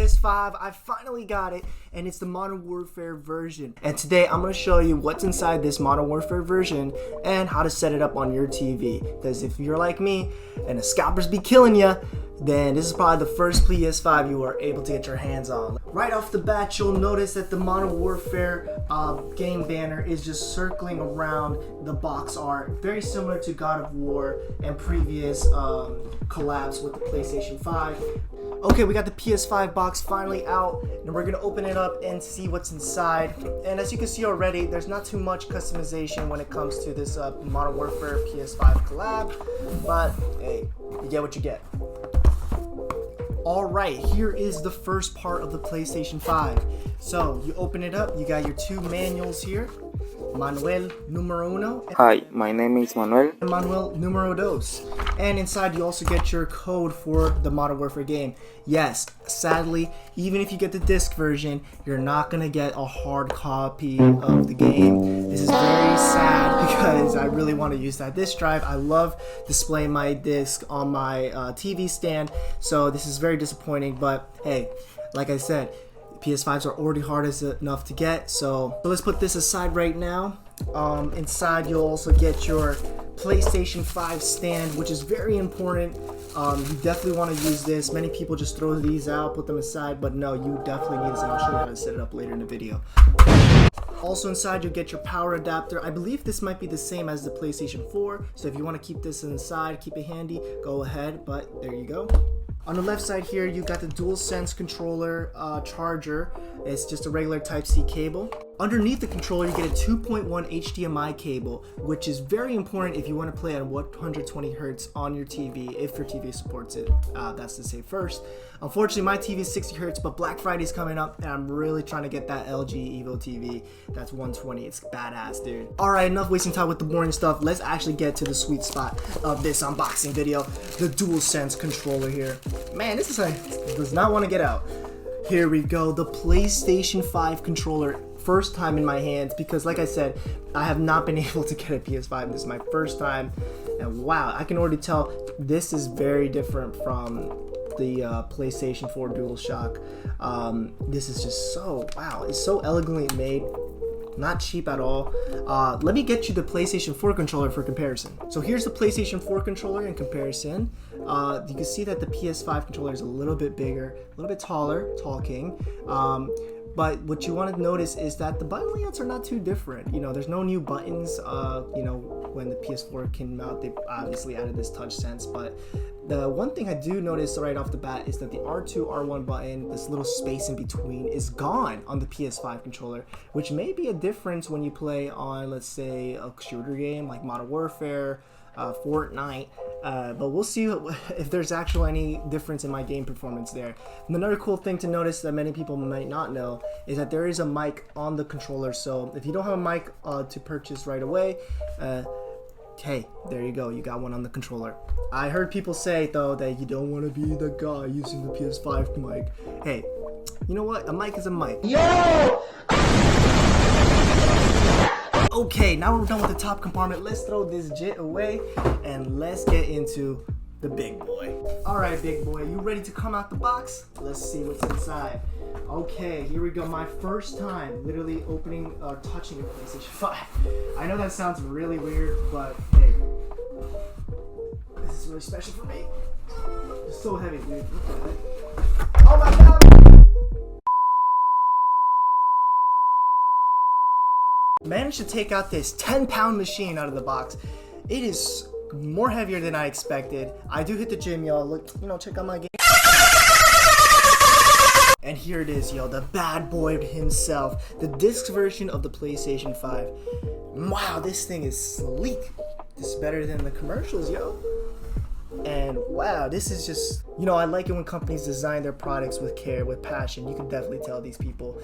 PS5. I finally got it, and it's the Modern Warfare version. And today I'm going to show you what's inside this Modern Warfare version and how to set it up on your TV. Because if you're like me and the scalpers be killing you, then this is probably the first PS5 you are able to get your hands on. Right off the bat, you'll notice that the Modern Warfare game banner is just circling around the box art, very similar to God of War and previous collabs with the PlayStation 5. Okay, we got the PS5 box finally out, and we're gonna open it up and see what's inside. And as you can see already, there's not too much customization when it comes to this Modern Warfare PS5 collab, but hey, you get what you get. Alright, here is the first part of the PlayStation 5. So, you open it up, you got your two manuals here. Manuel numero uno. Hi, my name is Manuel. And Manuel numero dos. And inside you also get your code for the Modern Warfare game. Yes, sadly, even if you get the disc version, you're not going to get a hard copy of the game. This is very sad because I really want to use that disc drive. I love displaying my disc on my TV stand, so this is very disappointing, but hey, like I said, PS5s are already hard enough to get, so let's put this aside right now. Inside you'll also get your PlayStation 5 stand, which is very important. You definitely want to use this. Many people just throw these out, put them aside, but no, you definitely need this, and I'll show you how to set it up later in the video. Also inside you'll get your power adapter. I believe this might be the same as the PlayStation 4, so if you want to keep this inside, keep it handy, go ahead, but there you go. On the left side here, you got the DualSense controller charger. It's just a regular Type-C cable. Underneath the controller, you get a 2.1 HDMI cable, which is very important if you want to play at 120 Hz on your TV, if your TV supports it. That's to say first. Unfortunately, my TV is 60 Hz, but Black Friday's coming up, and I'm really trying to get that LG Evo TV. That's 120. It's badass, dude. Alright, enough wasting time with the boring stuff. Let's actually get to the sweet spot of this unboxing video. The DualSense controller here. Man, this does not want to get out. Here we go, the PlayStation 5 controller. First time in my hands, because like I said, I have not been able to get a PS5. This is my first time, and wow, I can already tell this is very different from the PlayStation 4 DualShock. This is just so, wow, it's so elegantly made. Not cheap at all. Let me get you the PlayStation 4 controller for comparison. So here's the PlayStation 4 controller in comparison. You can see that the PS5 controller is a little bit bigger, a little bit taller, tall king. But what you want to notice is that the button layouts are not too different. You know, there's no new buttons. You know, when the PS4 came out, they obviously added this touch sense. But the one thing I do notice right off the bat is that the R2, R1 button, this little space in between, is gone on the PS5 controller, which may be a difference when you play on, let's say, a shooter game like Modern Warfare, Fortnite, but we'll see if there's actually any difference in my game performance there. And another cool thing to notice that many people might not know is that there is a mic on the controller, so if you don't have a mic to purchase right away, hey, there you go, you got one on the controller. I heard people say though that you don't want to be the guy using the PS5 mic. Hey, you know what, a mic is a mic. Yo! Okay, now we're done with the top compartment. Let's throw this jit away and let's get into the big boy. Alright, big boy, you ready to come out the box? Let's see what's inside. Okay, here we go. My first time literally opening or touching a PlayStation 5. I know that sounds really weird, but hey, this is really special for me. It's so heavy, dude. Look at it. Oh my god! Managed to take out this 10-pound machine out of the box. It is more heavier than I expected. I do hit the gym, y'all. Look, you know, check out my game. And here it is, yo, the bad boy himself, the disc version of the PlayStation 5. Wow, this thing is sleek. This is better than the commercials, yo. And wow, this is just, you know, I like it when companies design their products with care, with passion. You can definitely tell these people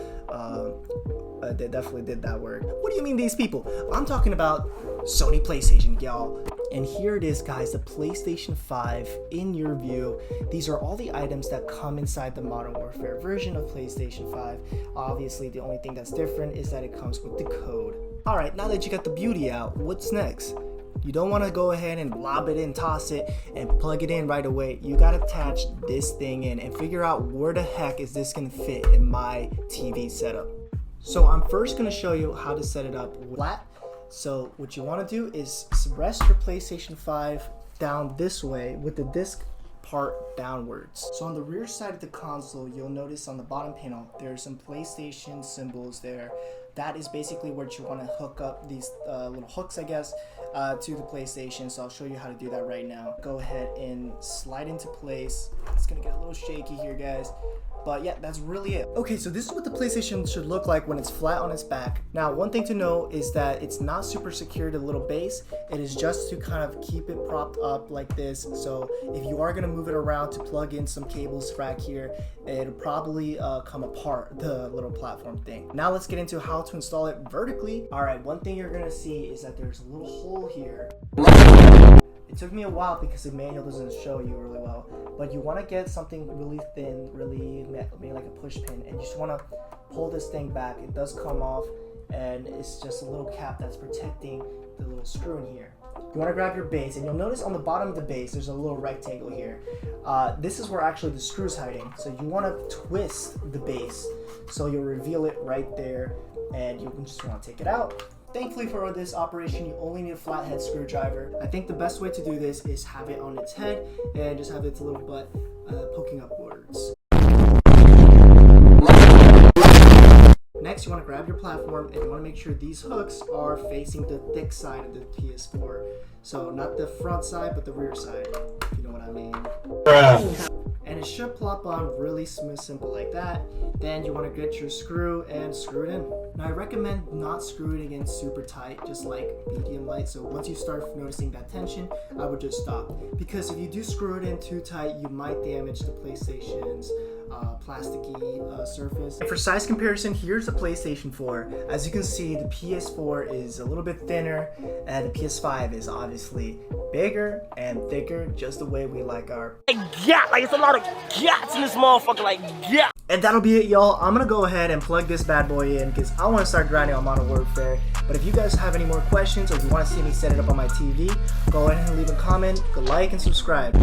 they definitely did that work. What do you mean these people? I'm talking about Sony PlayStation, y'all. And here it is, guys, the PlayStation 5 in your view. These are all the items that come inside the Modern Warfare version of PlayStation 5. Obviously, the only thing that's different is that it comes with the code. Alright, now that you got the beauty out, what's next? You don't want to go ahead and lob it in, toss it, and plug it in right away. You got to attach this thing in and figure out where the heck is this going to fit in my TV setup. So I'm first going to show you how to set it up flat. So what you want to do is rest your PlayStation 5 down this way with the disc part downwards. So on the rear side of the console, you'll notice on the bottom panel there's some PlayStation symbols there. That is basically where you want to hook up these little hooks, I guess, to the PlayStation. So I'll show you how to do that right now. Go ahead and slide into place. It's gonna get a little shaky here, guys. But yeah, that's really it. Okay, so this is what the PlayStation should look like when it's flat on its back. Now, one thing to know is that it's not super secure to the little base. It is just to kind of keep it propped up like this. So if you are gonna move it around to plug in some cables back here, it'll probably come apart, the little platform thing. Now let's get into how to install it vertically. All right, one thing you're gonna see is that there's a little hole here. It took me a while because the manual doesn't show you really well, but you want to get something really thin, really maybe like a push pin, and you just want to pull this thing back. It does come off, and it's just a little cap that's protecting the little screw in here. You want to grab your base, and you'll notice on the bottom of the base there's a little rectangle here. This is where actually the screw's hiding, so you want to twist the base so you'll reveal it right there, and you can just want to take it out. Thankfully for this operation, you only need a flathead screwdriver. I think the best way to do this is have it on its head and just have its little butt poking upwards. Next, you want to grab your platform and you want to make sure these hooks are facing the thick side of the PS4. So not the front side, but the rear side, if you know what I mean. And it should plop on really smooth, simple like that. Then you want to get your screw and screw it in. Now I recommend not screwing it in super tight, just like medium light. So once you start noticing that tension, I would just stop. Because if you do screw it in too tight, you might damage the PlayStation's plasticky surface. And for size comparison, here's the PlayStation 4. As you can see, the PS4 is a little bit thinner and the PS5 is obviously bigger and thicker, just the way we like our like it's a lot of gats in this motherfucker, like yeah. And that'll be it, y'all. I'm gonna go ahead and plug this bad boy in because I want to start grinding on Modern Warfare. But if you guys have any more questions or if you want to see me set it up on my TV, go ahead and leave a comment, like, and subscribe.